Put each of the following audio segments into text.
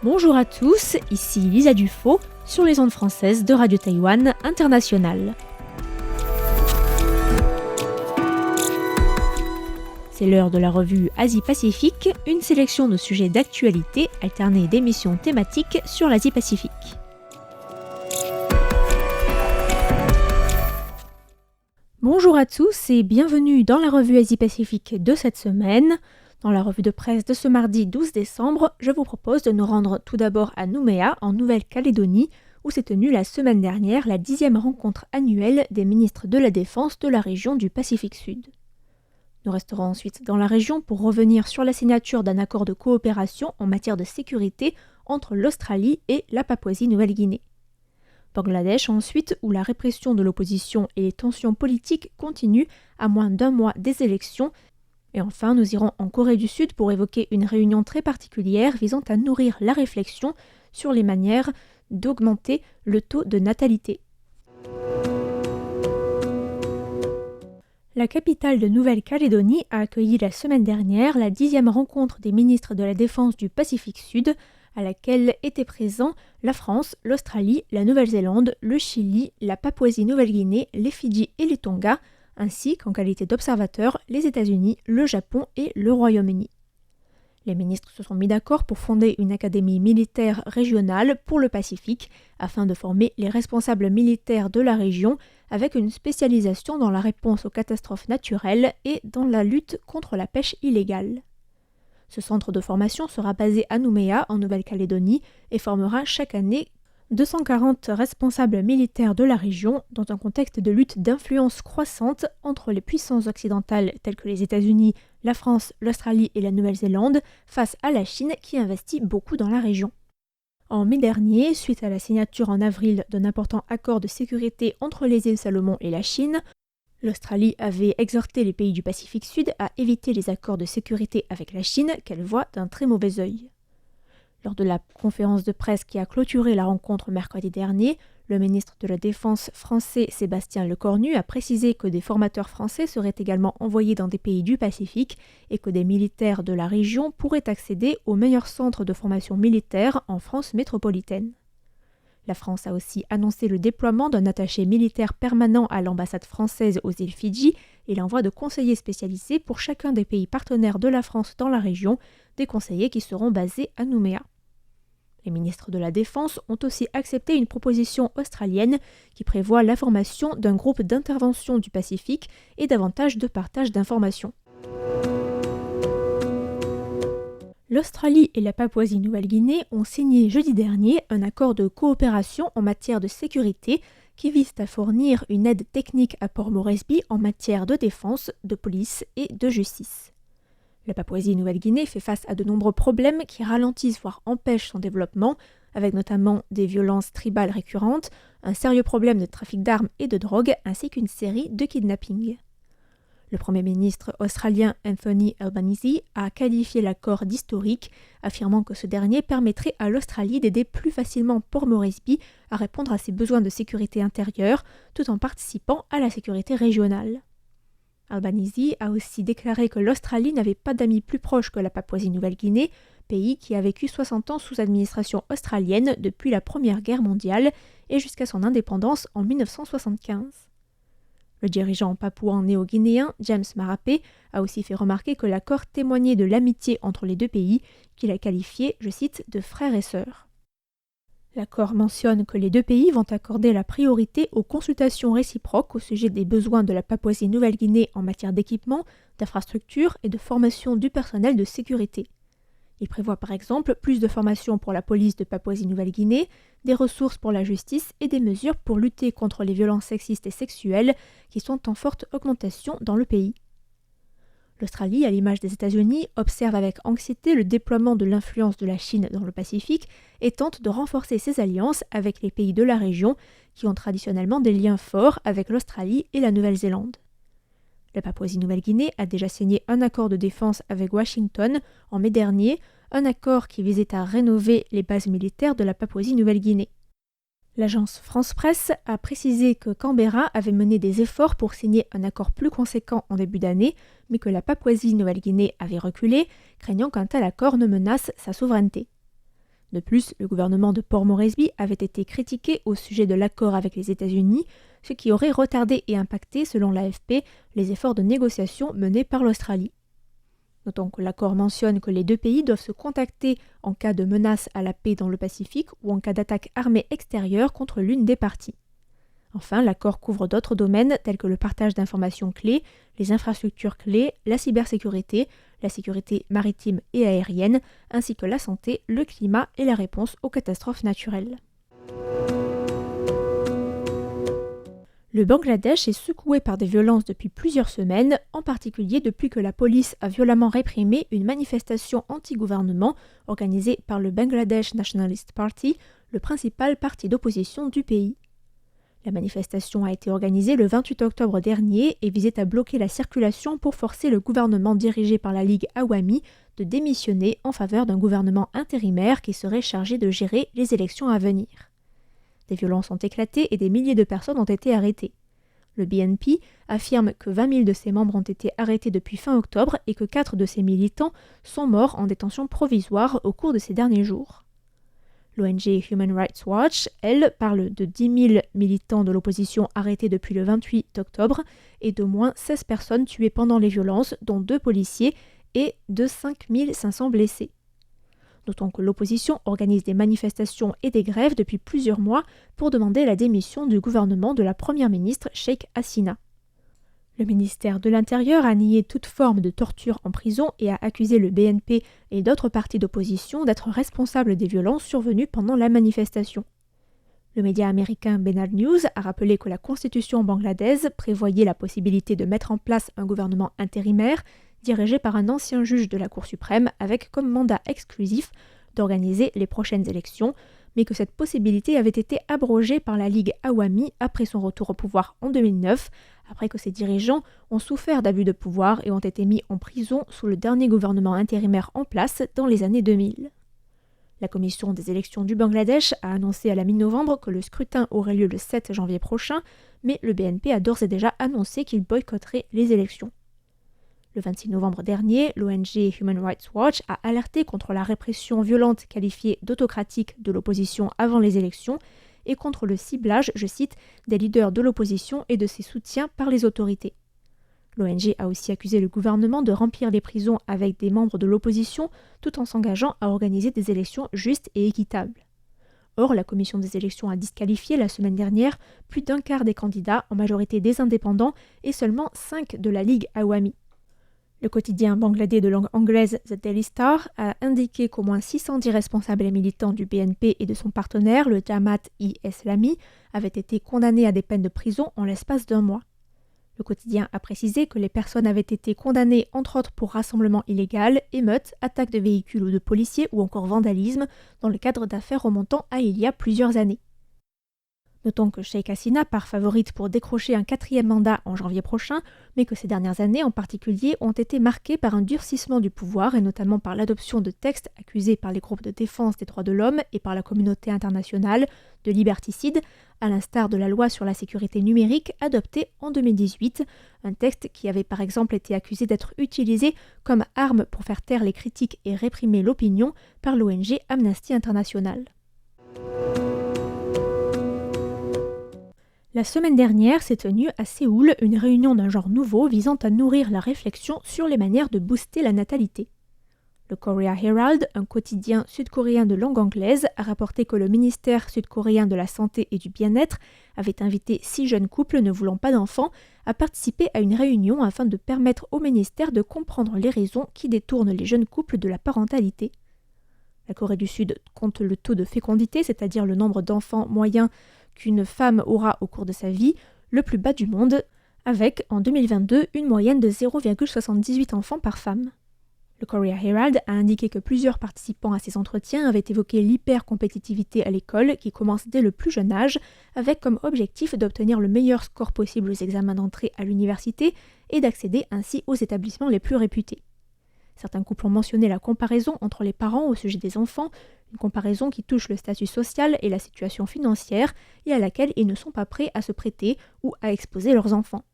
Bonjour à tous, ici Lisa Dufaux sur les ondes françaises de Radio Taïwan International. C'est l'heure de la revue Asie-Pacifique, une sélection de sujets d'actualité alternée d'émissions thématiques sur l'Asie-Pacifique. Bonjour à tous et bienvenue dans la revue Asie-Pacifique de cette semaine. Dans la revue de presse de ce mardi 12 décembre, je vous propose de nous rendre tout d'abord à Nouméa, en Nouvelle-Calédonie, où s'est tenue la semaine dernière la 10e rencontre annuelle des ministres de la Défense de la région du Pacifique Sud. Nous resterons ensuite dans la région pour revenir sur la signature d'un accord de coopération en matière de sécurité entre l'Australie et la Papouasie-Nouvelle-Guinée. Bangladesh ensuite, où la répression de l'opposition et les tensions politiques continuent à moins d'un mois des élections. Et enfin, nous irons en Corée du Sud pour évoquer une réunion très particulière visant à nourrir la réflexion sur les manières d'augmenter le taux de natalité. La capitale de Nouvelle-Calédonie a accueilli la semaine dernière la 10e rencontre des ministres de la Défense du Pacifique Sud, à laquelle étaient présents la France, l'Australie, la Nouvelle-Zélande, le Chili, la Papouasie-Nouvelle-Guinée, les Fidji et les Tonga, ainsi qu'en qualité d'observateurs, les États-Unis, le Japon et le Royaume-Uni. Les ministres se sont mis d'accord pour fonder une académie militaire régionale pour le Pacifique afin de former les responsables militaires de la région avec une spécialisation dans la réponse aux catastrophes naturelles et dans la lutte contre la pêche illégale. Ce centre de formation sera basé à Nouméa, en Nouvelle-Calédonie, et formera chaque année 240 responsables militaires de la région dans un contexte de lutte d'influence croissante entre les puissances occidentales telles que les États-Unis, la France, l'Australie et la Nouvelle-Zélande face à la Chine qui investit beaucoup dans la région. En mai dernier, suite à la signature en avril d'un important accord de sécurité entre les îles Salomon et la Chine, l'Australie avait exhorté les pays du Pacifique Sud à éviter les accords de sécurité avec la Chine qu'elle voit d'un très mauvais œil. Lors de la conférence de presse qui a clôturé la rencontre mercredi dernier, le ministre de la Défense français Sébastien Lecornu a précisé que des formateurs français seraient également envoyés dans des pays du Pacifique et que des militaires de la région pourraient accéder aux meilleurs centres de formation militaire en France métropolitaine. La France a aussi annoncé le déploiement d'un attaché militaire permanent à l'ambassade française aux îles Fidji et l'envoi de conseillers spécialisés pour chacun des pays partenaires de la France dans la région, des conseillers qui seront basés à Nouméa. Les ministres de la Défense ont aussi accepté une proposition australienne qui prévoit la formation d'un groupe d'intervention du Pacifique et davantage de partage d'informations. L'Australie et la Papouasie-Nouvelle-Guinée ont signé jeudi dernier un accord de coopération en matière de sécurité qui vise à fournir une aide technique à Port Moresby en matière de défense, de police et de justice. La Papouasie-Nouvelle-Guinée fait face à de nombreux problèmes qui ralentissent voire empêchent son développement, avec notamment des violences tribales récurrentes, un sérieux problème de trafic d'armes et de drogue, ainsi qu'une série de kidnappings. Le Premier ministre australien Anthony Albanese a qualifié l'accord d'historique, affirmant que ce dernier permettrait à l'Australie d'aider plus facilement Port Moresby à répondre à ses besoins de sécurité intérieure, tout en participant à la sécurité régionale. Albanese a aussi déclaré que l'Australie n'avait pas d'amis plus proches que la Papouasie-Nouvelle-Guinée, pays qui a vécu 60 ans sous administration australienne depuis la Première Guerre mondiale et jusqu'à son indépendance en 1975. Le dirigeant papouan néo-guinéen James Marape a aussi fait remarquer que l'accord témoignait de l'amitié entre les deux pays, qu'il a qualifié, je cite, de frères et sœurs. L'accord mentionne que les deux pays vont accorder la priorité aux consultations réciproques au sujet des besoins de la Papouasie-Nouvelle-Guinée en matière d'équipement, d'infrastructures et de formation du personnel de sécurité. Il prévoit par exemple plus de formations pour la police de Papouasie-Nouvelle-Guinée, des ressources pour la justice et des mesures pour lutter contre les violences sexistes et sexuelles qui sont en forte augmentation dans le pays. L'Australie, à l'image des États-Unis, observe avec anxiété le déploiement de l'influence de la Chine dans le Pacifique et tente de renforcer ses alliances avec les pays de la région qui ont traditionnellement des liens forts avec l'Australie et la Nouvelle-Zélande. La Papouasie-Nouvelle-Guinée a déjà signé un accord de défense avec Washington en mai dernier, un accord qui visait à rénover les bases militaires de la Papouasie-Nouvelle-Guinée. L'agence France Presse a précisé que Canberra avait mené des efforts pour signer un accord plus conséquent en début d'année, mais que la Papouasie-Nouvelle-Guinée avait reculé, craignant qu'un tel accord ne menace sa souveraineté. De plus, le gouvernement de Port Moresby avait été critiqué au sujet de l'accord avec les États-Unis, ce qui aurait retardé et impacté, selon l'AFP, les efforts de négociation menés par l'Australie. Notons que l'accord mentionne que les deux pays doivent se contacter en cas de menace à la paix dans le Pacifique ou en cas d'attaque armée extérieure contre l'une des parties. Enfin, l'accord couvre d'autres domaines tels que le partage d'informations clés, les infrastructures clés, la cybersécurité, la sécurité maritime et aérienne, ainsi que la santé, le climat et la réponse aux catastrophes naturelles. Le Bangladesh est secoué par des violences depuis plusieurs semaines, en particulier depuis que la police a violemment réprimé une manifestation anti-gouvernement organisée par le Bangladesh Nationalist Party, le principal parti d'opposition du pays. La manifestation a été organisée le 28 octobre dernier et visait à bloquer la circulation pour forcer le gouvernement dirigé par la Ligue Awami de démissionner en faveur d'un gouvernement intérimaire qui serait chargé de gérer les élections à venir. Des violences ont éclaté et des milliers de personnes ont été arrêtées. Le BNP affirme que 20 000 de ses membres ont été arrêtés depuis fin octobre et que 4 de ses militants sont morts en détention provisoire au cours de ces derniers jours. L'ONG Human Rights Watch, elle, parle de 10 000 militants de l'opposition arrêtés depuis le 28 octobre et d'au moins 16 personnes tuées pendant les violences, dont 2 policiers, et de 5 500 blessés. Notons que l'opposition organise des manifestations et des grèves depuis plusieurs mois pour demander la démission du gouvernement de la première ministre Sheikh Hasina. Le ministère de l'Intérieur a nié toute forme de torture en prison et a accusé le BNP et d'autres partis d'opposition d'être responsables des violences survenues pendant la manifestation. Le média américain Benal News a rappelé que la constitution bangladaise prévoyait la possibilité de mettre en place un gouvernement intérimaire dirigé par un ancien juge de la Cour suprême avec comme mandat exclusif d'organiser les prochaines élections, mais que cette possibilité avait été abrogée par la Ligue Awami après son retour au pouvoir en 2009, après que ses dirigeants ont souffert d'abus de pouvoir et ont été mis en prison sous le dernier gouvernement intérimaire en place dans les années 2000. La commission des élections du Bangladesh a annoncé à la mi-novembre que le scrutin aurait lieu le 7 janvier prochain, mais le BNP a d'ores et déjà annoncé qu'il boycotterait les élections. Le 26 novembre dernier, l'ONG Human Rights Watch a alerté contre la répression violente qualifiée d'autocratique de l'opposition avant les élections et contre le ciblage, je cite, des leaders de l'opposition et de ses soutiens par les autorités. L'ONG a aussi accusé le gouvernement de remplir les prisons avec des membres de l'opposition tout en s'engageant à organiser des élections justes et équitables. Or, la commission des élections a disqualifié la semaine dernière plus d'un quart des candidats, en majorité des indépendants, et seulement 5 de la Ligue Awami. Le quotidien bangladais de langue anglaise The Daily Star a indiqué qu'au moins 610 responsables et militants du BNP et de son partenaire, le Jamaat-e-Islami, avaient été condamnés à des peines de prison en l'espace d'un mois. Le quotidien a précisé que les personnes avaient été condamnées entre autres pour rassemblement illégal, émeutes, attaques de véhicules ou de policiers ou encore vandalisme dans le cadre d'affaires remontant à il y a plusieurs années. Notons que Sheikh Hasina part favorite pour décrocher un 4e mandat en janvier prochain, mais que ces dernières années en particulier ont été marquées par un durcissement du pouvoir et notamment par l'adoption de textes accusés par les groupes de défense des droits de l'homme et par la communauté internationale de liberticides, à l'instar de la loi sur la sécurité numérique adoptée en 2018, un texte qui avait par exemple été accusé d'être utilisé comme arme pour faire taire les critiques et réprimer l'opinion par l'ONG Amnesty International. La semaine dernière s'est tenue à Séoul une réunion d'un genre nouveau visant à nourrir la réflexion sur les manières de booster la natalité. Le Korea Herald, un quotidien sud-coréen de langue anglaise, a rapporté que le ministère sud-coréen de la Santé et du Bien-être avait invité 6 jeunes couples ne voulant pas d'enfants à participer à une réunion afin de permettre au ministère de comprendre les raisons qui détournent les jeunes couples de la parentalité. La Corée du Sud compte le taux de fécondité, c'est-à-dire le nombre d'enfants moyens qu'une femme aura au cours de sa vie, le plus bas du monde, avec, en 2022, une moyenne de 0,78 enfants par femme. Le Korea Herald a indiqué que plusieurs participants à ces entretiens avaient évoqué l'hypercompétitivité à l'école qui commence dès le plus jeune âge, avec comme objectif d'obtenir le meilleur score possible aux examens d'entrée à l'université et d'accéder ainsi aux établissements les plus réputés. Certains couples ont mentionné la comparaison entre les parents au sujet des enfants, une comparaison qui touche le statut social et la situation financière et à laquelle ils ne sont pas prêts à se prêter ou à exposer leurs enfants.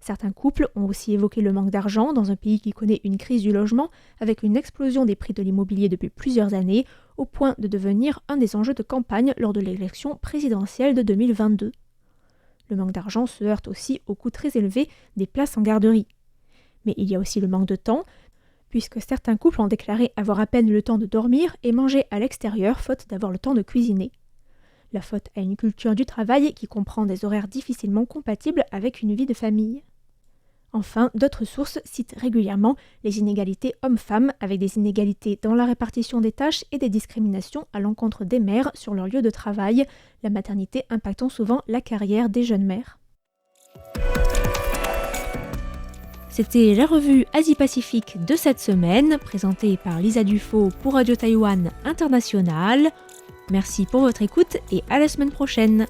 Certains couples ont aussi évoqué le manque d'argent dans un pays qui connaît une crise du logement avec une explosion des prix de l'immobilier depuis plusieurs années, au point de devenir un des enjeux de campagne lors de l'élection présidentielle de 2022. Le manque d'argent se heurte aussi au coût très élevé des places en garderie. Mais il y a aussi le manque de temps, puisque certains couples ont déclaré avoir à peine le temps de dormir et manger à l'extérieur faute d'avoir le temps de cuisiner. La faute à une culture du travail qui comprend des horaires difficilement compatibles avec une vie de famille. Enfin, d'autres sources citent régulièrement les inégalités hommes-femmes avec des inégalités dans la répartition des tâches et des discriminations à l'encontre des mères sur leur lieu de travail, la maternité impactant souvent la carrière des jeunes mères. C'était la revue Asie-Pacifique de cette semaine, présentée par Lisa Dufaux pour Radio Taïwan International. Merci pour votre écoute et à la semaine prochaine.